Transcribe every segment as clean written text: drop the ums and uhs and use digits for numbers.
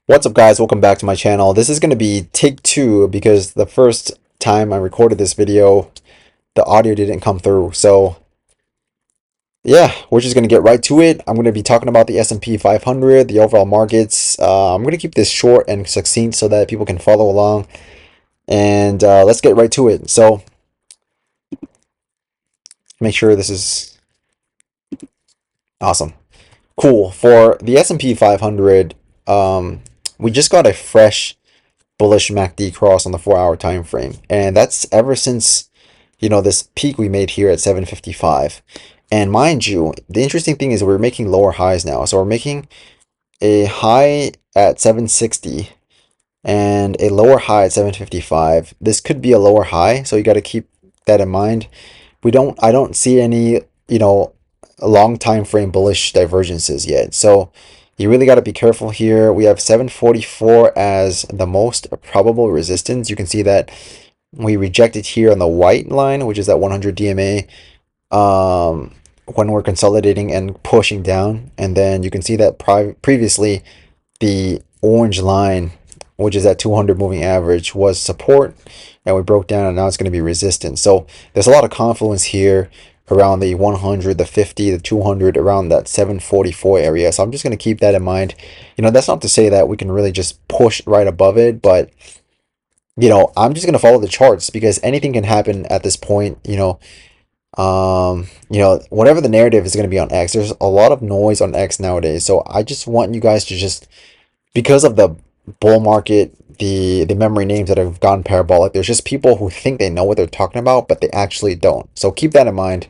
What's up, guys? Welcome back to my channel. This is going to be take two because the first time I recorded this video, the audio didn't come through. So yeah, we're just going to get right to it. I'm going to be talking about the S&P 500, the overall markets. I'm going to keep this short and succinct so that people can follow along. And let's get right to it. So make sure this is awesome. Cool. For the S&P 500, we just got a fresh bullish MACD cross on the 4-hour time frame, and that's ever since this peak we made here at 755. And mind you, the interesting thing is we're making lower highs now. So we're making a high at 760 and a lower high at 755. This could be a lower high, so you got to keep that in mind. I don't see any long time frame bullish divergences yet, so you really got to be careful here. We have 744 as the most probable resistance. You can see that we rejected here on the white line, which is at 100 DMA, when we're consolidating and pushing down. And then you can see that previously the orange line, which is at 200 moving average, was support, and we broke down, and now it's going to be resistance. So there's a lot of confluence here around the 100, the 50, the 200, around that 744 area. So I'm just going to keep that in mind. That's not to say that we can really just push right above it, but I'm just going to follow the charts because anything can happen at this point. Whatever the narrative is going to be on X, there's a lot of noise on X nowadays. So I just want you guys to just, because of the bull market, the memory names that have gone parabolic, there's just people who think they know what they're talking about, but they actually don't. So keep that in mind.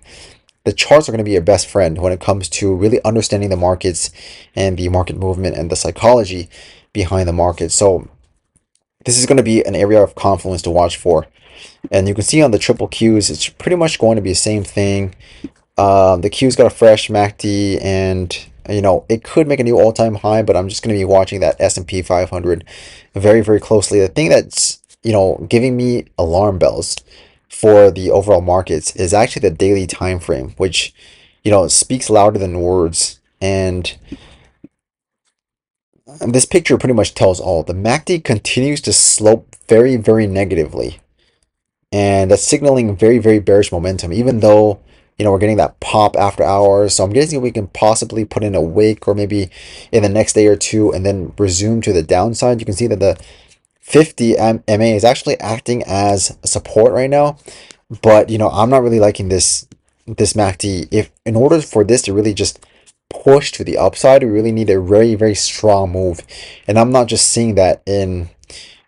The charts are going to be your best friend when it comes to really understanding the markets and the market movement and the psychology behind the market. So this is going to be an area of confluence to watch for. And you can see on the triple Qs, it's pretty much going to be the same thing. The Q's got a fresh MACD, and it could make a new all-time high, but I'm just going to be watching that S&P 500 very, very closely. The thing that's giving me alarm bells for the overall markets is actually the daily time frame, which speaks louder than words. And this picture pretty much tells all. The MACD continues to slope very, very negatively, and that's signaling very, very bearish momentum, even though we're getting that pop after hours. So I'm guessing we can possibly put in a wick or maybe in the next day or two and then resume to the downside. You can see that the 50 MA is actually acting as support right now, but I'm not really liking this MACD. If in order for this to really just push to the upside, we really need a very, very strong move, and I'm not just seeing that in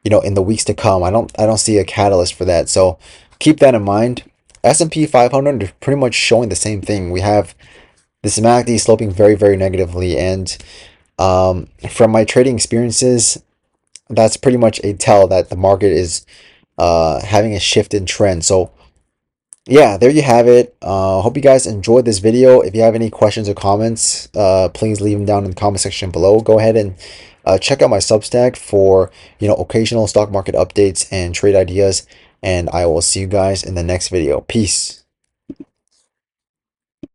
in the weeks to come. I don't see a catalyst for that. So keep that in mind. S&P 500 is pretty much showing the same thing. We have this MACD sloping very, very negatively, and from my trading experiences, that's pretty much a tell that the market is having a shift in trend. So yeah, there you have it. Hope you guys enjoyed this video. If you have any questions or comments, please leave them down in the comment section below. Go ahead and check out my Substack for occasional stock market updates and trade ideas. And I will see you guys in the next video. Peace.